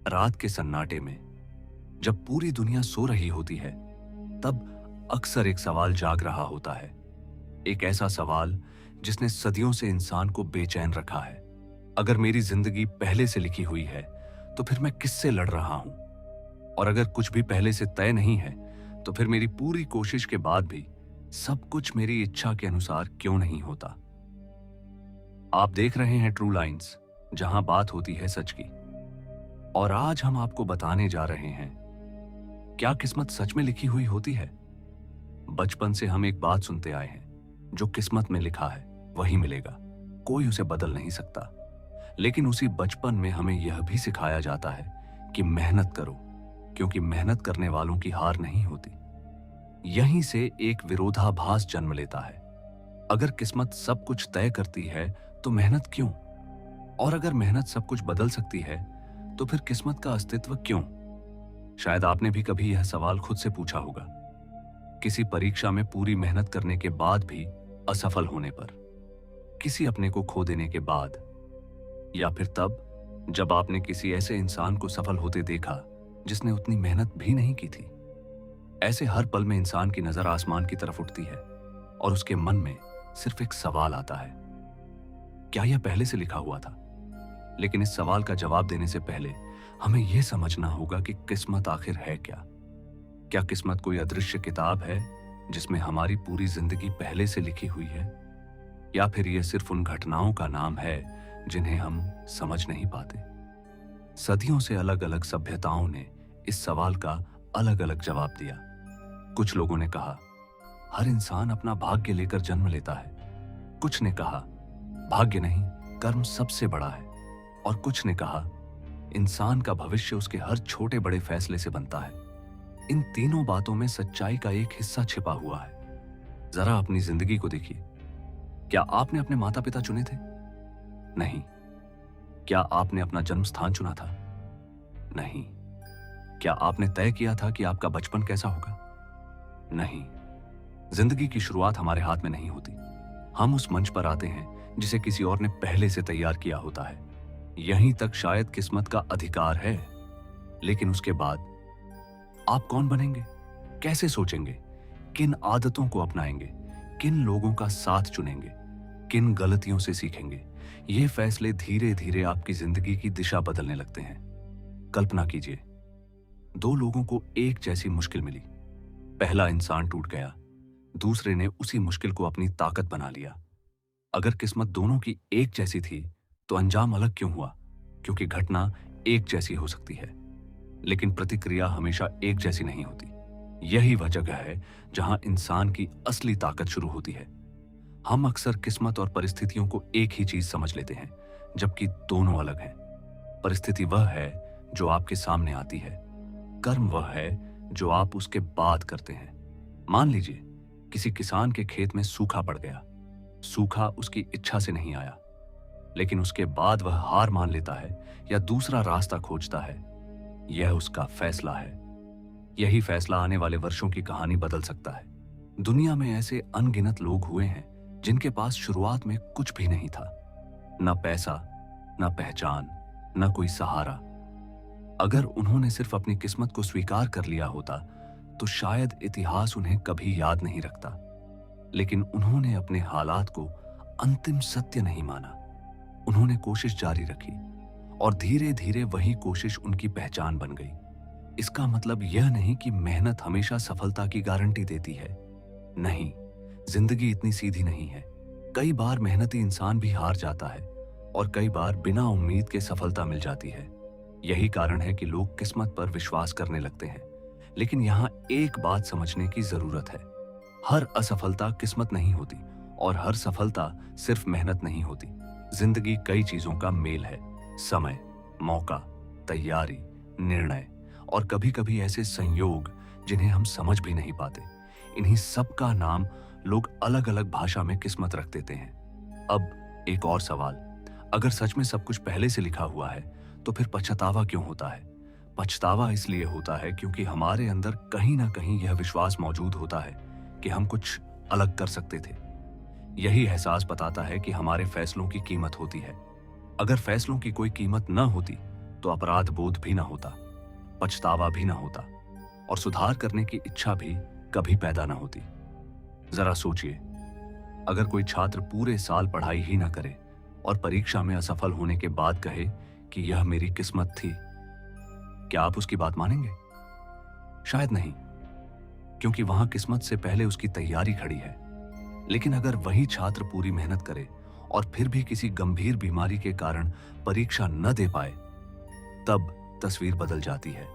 रात के सन्नाटे में जब पूरी दुनिया सो रही होती है, तब अक्सर एक सवाल जाग रहा होता है। एक ऐसा सवाल जिसने सदियों से इंसान को बेचैन रखा है। अगर मेरी जिंदगी पहले से लिखी हुई है, तो फिर मैं किससे लड़ रहा हूं? और अगर कुछ भी पहले से तय नहीं है, तो फिर मेरी पूरी कोशिश के बाद भी सब कुछ मेरी इच्छा के अनुसार क्यों नहीं होता? आप देख रहे हैं ट्रू लाइंस, जहां बात होती है सच की। और आज हम आपको बताने जा रहे हैं, क्या किस्मत सच में लिखी हुई होती है? बचपन से हम एक बात सुनते आए हैं, जो किस्मत में लिखा है वही मिलेगा, कोई उसे बदल नहीं सकता। लेकिन उसी बचपन में हमें यह भी सिखाया जाता है कि मेहनत करो, क्योंकि मेहनत करने वालों की हार नहीं होती। यहीं से एक विरोधाभास जन्म लेता है। अगर किस्मत सब कुछ तय करती है, तो मेहनत क्यों? और अगर मेहनत सब कुछ बदल सकती है, तो फिर किस्मत का अस्तित्व क्यों? शायद आपने भी कभी यह सवाल खुद से पूछा होगा। किसी परीक्षा में पूरी मेहनत करने के बाद भी असफल होने पर, किसी अपने को खो देने के बाद, या फिर तब जब आपने किसी ऐसे इंसान को सफल होते देखा जिसने उतनी मेहनत भी नहीं की थी। ऐसे हर पल में इंसान की नजर आसमान की तरफ उठती है और उसके मन में सिर्फ एक सवाल आता है, क्या यह पहले से लिखा हुआ था? लेकिन इस सवाल का जवाब देने से पहले हमें यह समझना होगा कि किस्मत आखिर है क्या? क्या किस्मत कोई अदृश्य किताब है जिसमें हमारी पूरी जिंदगी पहले से लिखी हुई है? या फिर यह सिर्फ उन घटनाओं का नाम है जिन्हें हम समझ नहीं पाते? सदियों से अलग अलग सभ्यताओं ने इस सवाल का अलग अलग जवाब दिया। कुछ लोगों ने कहा, हर इंसान अपना भाग्य लेकर जन्म लेता है। कुछ ने कहा, भाग्य नहीं, कर्म सबसे बड़ा है। और कुछ ने कहा, इंसान का भविष्य उसके हर छोटे बड़े फैसले से बनता है। इन तीनों बातों में सच्चाई का एक हिस्सा छिपा हुआ है। जरा अपनी जिंदगी को देखिए। क्या आपने अपने माता पिता चुने थे? नहीं। क्या आपने अपना जन्म स्थान चुना था? नहीं। क्या आपने तय किया था कि आपका बचपन कैसा होगा? नहीं। जिंदगी की शुरुआत हमारे हाथ में नहीं होती। हम उस मंच पर आते हैं जिसे किसी और ने पहले से तैयार किया होता है। यहीं तक शायद किस्मत का अधिकार है। लेकिन उसके बाद आप कौन बनेंगे? कैसे सोचेंगे? किन आदतों को अपनाएंगे? किन लोगों का साथ चुनेंगे? किन गलतियों से सीखेंगे? ये फैसले धीरे धीरे आपकी जिंदगी की दिशा बदलने लगते हैं। कल्पना कीजिए, दो लोगों को एक जैसी मुश्किल मिली। पहला इंसान टूट गया, दूसरे ने उसी मुश्किल को अपनी ताकत बना लिया। अगर किस्मत दोनों की एक जैसी थी, तो अंजाम अलग क्यों हुआ? क्योंकि घटना एक जैसी हो सकती है, लेकिन प्रतिक्रिया हमेशा एक जैसी नहीं होती। यही वह जगह है जहां इंसान की असली ताकत शुरू होती है। हम अक्सर किस्मत और परिस्थितियों को एक ही चीज समझ लेते हैं, जबकि दोनों अलग हैं। परिस्थिति वह है जो आपके सामने आती है, कर्म वह है जो आप उसके बाद करते हैं। मान लीजिए किसी किसान के खेत में सूखा पड़ गया। सूखा उसकी इच्छा से नहीं आया, लेकिन उसके बाद वह हार मान लेता है या दूसरा रास्ता खोजता है। यह उसका फैसला है। यही फैसला आने वाले वर्षों की कहानी बदल सकता है। दुनिया में ऐसे अनगिनत लोग हुए हैं जिनके पास शुरुआत में कुछ भी नहीं था, न पैसा, न पहचान, न कोई सहारा। अगर उन्होंने सिर्फ अपनी किस्मत को स्वीकार कर लिया होता, तो शायद इतिहास उन्हें कभी याद नहीं रखता। लेकिन उन्होंने अपने हालात को अंतिम सत्य नहीं माना। उन्होंने कोशिश जारी रखी और धीरे धीरे वही कोशिश उनकी पहचान बन गई। इसका मतलब यह नहीं कि मेहनत हमेशा सफलता की गारंटी देती है। नहीं, जिंदगी इतनी सीधी नहीं है। कई बार मेहनती इंसान भी हार जाता है और कई बार बिना उम्मीद के सफलता मिल जाती है। यही कारण है कि लोग किस्मत पर विश्वास करने लगते हैं। लेकिन यहाँ एक बात समझने की जरूरत है, हर असफलता किस्मत नहीं होती और हर सफलता सिर्फ मेहनत नहीं होती। जिंदगी कई चीजों का मेल है, समय, मौका, तैयारी, निर्णय और कभी कभी ऐसे संयोग जिन्हें हम समझ भी नहीं पाते। इन्हीं सब का नाम लोग अलग अलग भाषा में किस्मत रख देते हैं। अब एक और सवाल, अगर सच में सब कुछ पहले से लिखा हुआ है, तो फिर पछतावा क्यों होता है? पछतावा इसलिए होता है क्योंकि हमारे अंदर कहीं ना कहीं यह विश्वास मौजूद होता है कि हम कुछ अलग कर सकते थे। यही एहसास बताता है कि हमारे फैसलों की कीमत होती है। अगर फैसलों की कोई कीमत न होती, तो अपराध बोध भी ना होता, पछतावा भी ना होता और सुधार करने की इच्छा भी कभी पैदा ना होती। जरा सोचिए, अगर कोई छात्र पूरे साल पढ़ाई ही ना करे और परीक्षा में असफल होने के बाद कहे कि यह मेरी किस्मत थी, क्या आप उसकी बात मानेंगे? शायद नहीं, क्योंकि वहां किस्मत से पहले उसकी तैयारी खड़ी है। लेकिन अगर वही छात्र पूरी मेहनत करे और फिर भी किसी गंभीर बीमारी के कारण परीक्षा न दे पाए, तब तस्वीर बदल जाती है।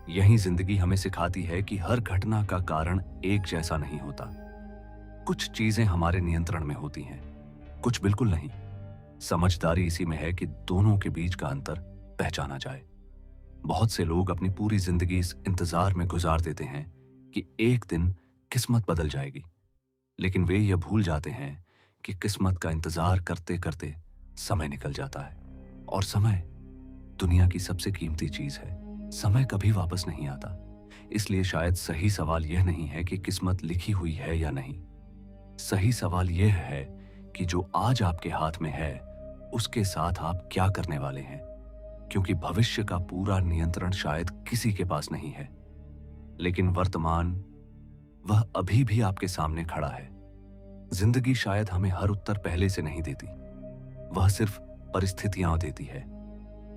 यही जिंदगी हमें सिखाती है कि हर घटना का कारण एक जैसा नहीं होता। कुछ चीजें हमारे नियंत्रण में होती हैं, कुछ बिल्कुल नहीं। समझदारी इसी में है कि दोनों के बीच का अंतर पहचाना जाए। बहुत से लोग अपनी पूरी जिंदगी इस इंतजार में गुजार देते हैं कि एक दिन किस्मत बदल जाएगी, लेकिन वे यह भूल जाते हैं कि किस्मत का इंतजार करते करते समय निकल जाता है, और समय दुनिया की सबसे कीमती चीज है। समय कभी वापस नहीं आता। इसलिए शायद सही सवाल यह नहीं है कि किस्मत लिखी हुई है या नहीं। सही सवाल यह है कि जो आज आपके हाथ में है, उसके साथ आप क्या करने वाले हैं, क्योंकि भविष्य का पूरा नियंत्रण शायद किसी के पास नहीं है, लेकिन वर्तमान, वह अभी भी आपके सामने खड़ा है। जिंदगी शायद हमें हर उत्तर पहले से नहीं देती, वह सिर्फ परिस्थितियां देती है।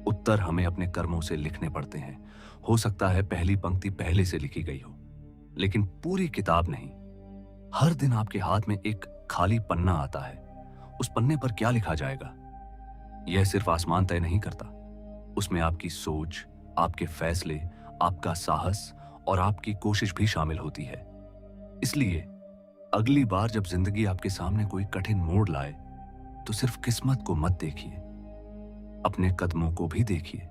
उत्तर हमें अपने कर्मों से लिखने पड़ते हैं। हो सकता है पहली पंक्ति पहले से लिखी गई हो, लेकिन पूरी किताब नहीं। हर दिन आपके हाथ में एक खाली पन्ना आता है। उस पन्ने पर क्या लिखा जाएगा, यह सिर्फ आसमान तय नहीं करता। उसमें आपकी सोच, आपके फैसले, आपका साहस और आपकी कोशिश भी शामिल होती है। इसलिए अगली बार जब जिंदगी आपके सामने कोई कठिन मोड़ लाए, तो सिर्फ किस्मत को मत देखिए, अपने कदमों को भी देखिए,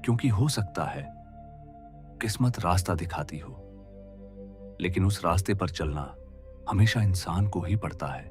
क्योंकि हो सकता है किस्मत रास्ता दिखाती हो, लेकिन उस रास्ते पर चलना हमेशा इंसान को ही पड़ता है।